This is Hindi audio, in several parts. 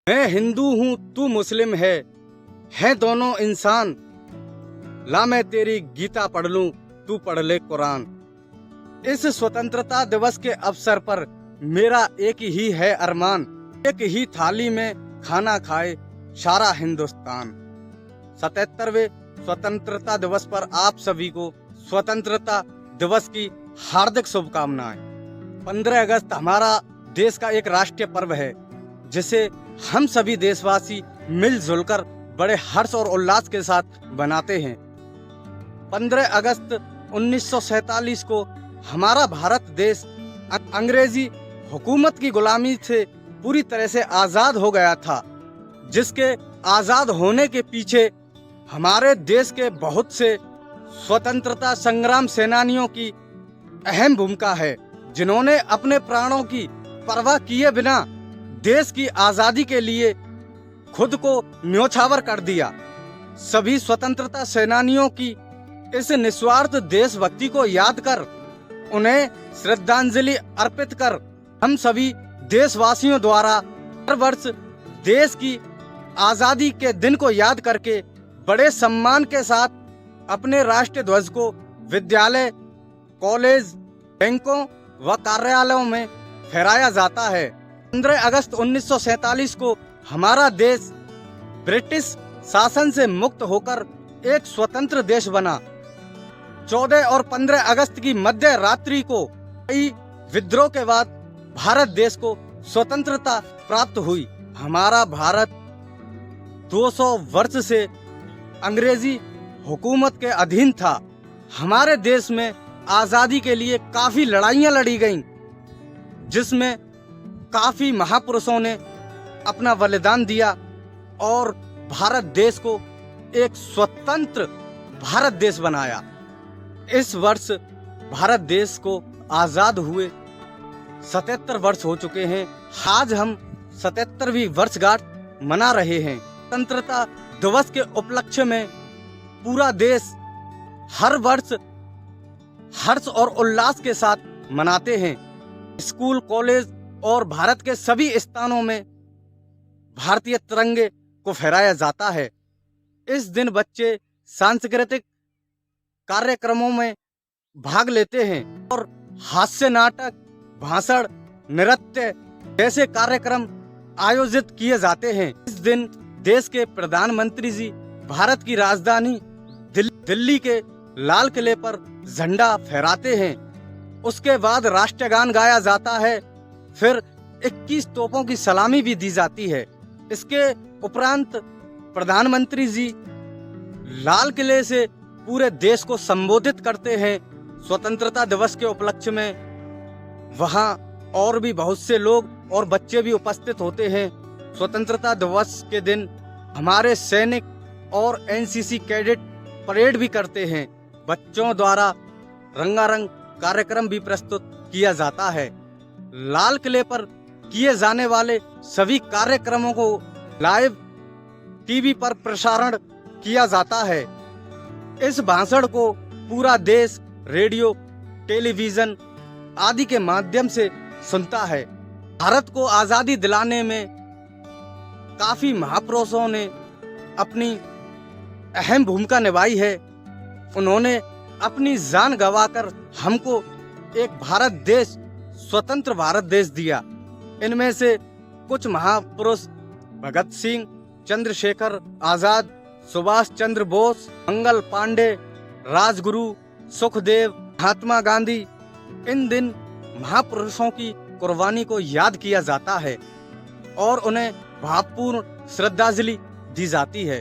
मैं हिंदू हूँ तू मुस्लिम है दोनों इंसान। ला मैं तेरी गीता पढ़ लूं तू पढ़ ले कुरान। इस स्वतंत्रता दिवस के अवसर पर मेरा एक ही है अरमान, एक ही थाली में खाना खाए सारा हिंदुस्तान। 77वें स्वतंत्रता दिवस पर आप सभी को स्वतंत्रता दिवस की हार्दिक शुभकामनाएं। 15 अगस्त हमारा देश का एक राष्ट्रीय पर्व है जिसे हम सभी देशवासी मिलजुल कर बड़े हर्ष और उल्लास के साथ मनाते हैं। 15 अगस्त 1947 को हमारा भारत देश अंग्रेजी हुकूमत की गुलामी से पूरी तरह से आज़ाद हो गया था, जिसके आज़ाद होने के पीछे हमारे देश के बहुत से स्वतंत्रता संग्राम सेनानियों की अहम भूमिका है, जिन्होंने अपने प्राणों की परवाह किए बिना देश की आज़ादी के लिए खुद को न्योछावर कर दिया। सभी स्वतंत्रता सेनानियों की इस निस्वार्थ देशभक्ति को याद कर, उन्हें श्रद्धांजलि अर्पित कर, हम सभी देशवासियों द्वारा हर वर्ष देश की आज़ादी के दिन को याद करके बड़े सम्मान के साथ अपने राष्ट्रीय ध्वज को विद्यालय, कॉलेज, बैंकों व कार्यालयों में फहराया जाता है। 15 अगस्त 1947 को हमारा देश ब्रिटिश शासन से मुक्त होकर एक स्वतंत्र देश बना। 14 और 15 अगस्त की मध्य रात्रि को कई विद्रोह के बाद भारत देश को स्वतंत्रता प्राप्त हुई। हमारा भारत 200 वर्ष से अंग्रेजी हुकूमत के अधीन था। हमारे देश में आज़ादी के लिए काफी लड़ाइयाँ लड़ी गईं, जिसमें काफी महापुरुषों ने अपना बलिदान दिया और भारत देश को एक स्वतंत्र भारत देश बनाया। इस वर्ष भारत देश को आजाद हुए 77 वर्ष हो चुके हैं। आज हम 77वीं वर्षगांठ मना रहे हैं। स्वतंत्रता दिवस के उपलक्ष्य में पूरा देश हर वर्ष हर्ष और उल्लास के साथ मनाते हैं। स्कूल, कॉलेज और भारत के सभी स्थानों में भारतीय तिरंगे को फहराया जाता है। इस दिन बच्चे सांस्कृतिक कार्यक्रमों में भाग लेते हैं और हास्य नाटक, भाषण, नृत्य जैसे कार्यक्रम आयोजित किए जाते हैं। इस दिन देश के प्रधानमंत्री जी भारत की राजधानी दिल्ली के लाल किले पर झंडा फहराते हैं। उसके बाद राष्ट्रीय गान गाया जाता है, फिर 21 तोपों की सलामी भी दी जाती है। इसके उपरांत प्रधानमंत्री जी लाल किले से पूरे देश को संबोधित करते हैं। स्वतंत्रता दिवस के उपलक्ष्य में वहाँ और भी बहुत से लोग और बच्चे भी उपस्थित होते हैं। स्वतंत्रता दिवस के दिन हमारे सैनिक और एनसीसी कैडेट परेड भी करते हैं। बच्चों द्वारा रंगारंग कार्यक्रम भी प्रस्तुत किया जाता है। लाल किले पर किए जाने वाले सभी कार्यक्रमों को लाइव टीवी पर प्रसारण किया जाता है। इस भाषण को पूरा देश रेडियो, टेलीविजन आदि के माध्यम से सुनता है। भारत को आजादी दिलाने में काफी महापुरुषों ने अपनी अहम भूमिका निभाई है। उन्होंने अपनी जान गंवाकर हमको एक भारत देश, स्वतंत्र भारत देश दिया। इनमें से कुछ महापुरुष भगत सिंह, चंद्रशेखर आजाद, सुभाष चंद्र बोस, मंगल पांडे, राजगुरु, सुखदेव, महात्मा गांधी। इन दिन महापुरुषों की कुर्बानी को याद किया जाता है और उन्हें भावपूर्ण श्रद्धांजलि दी जाती है।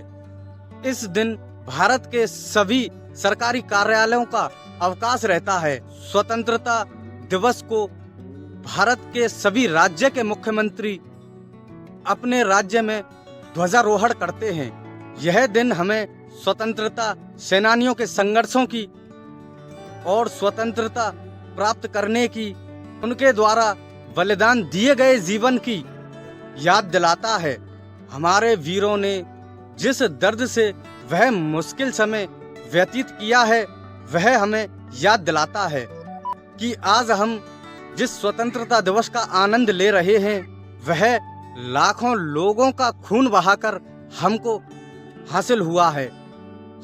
इस दिन भारत के सभी सरकारी कार्यालयों का अवकाश रहता है। स्वतंत्रता दिवस को भारत के सभी राज्य के मुख्यमंत्री अपने राज्य में ध्वजारोहण करते हैं। यह दिन हमें स्वतंत्रता सेनानियों के संघर्षों की और स्वतंत्रता प्राप्त करने की, उनके द्वारा बलिदान दिए गए जीवन की याद दिलाता है। हमारे वीरों ने जिस दर्द से वह मुश्किल समय व्यतीत किया है, वह हमें याद दिलाता है कि आज हम जिस स्वतंत्रता दिवस का आनंद ले रहे हैं, वह लाखों लोगों का खून बहाकर हमको हासिल हुआ है।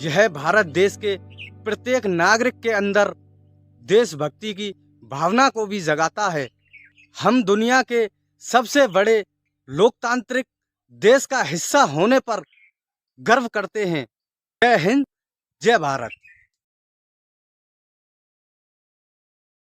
यह भारत देश के प्रत्येक नागरिक के अंदर देशभक्ति की भावना को भी जगाता है। हम दुनिया के सबसे बड़े लोकतांत्रिक देश का हिस्सा होने पर गर्व करते हैं। जय हिंद, जय भारत।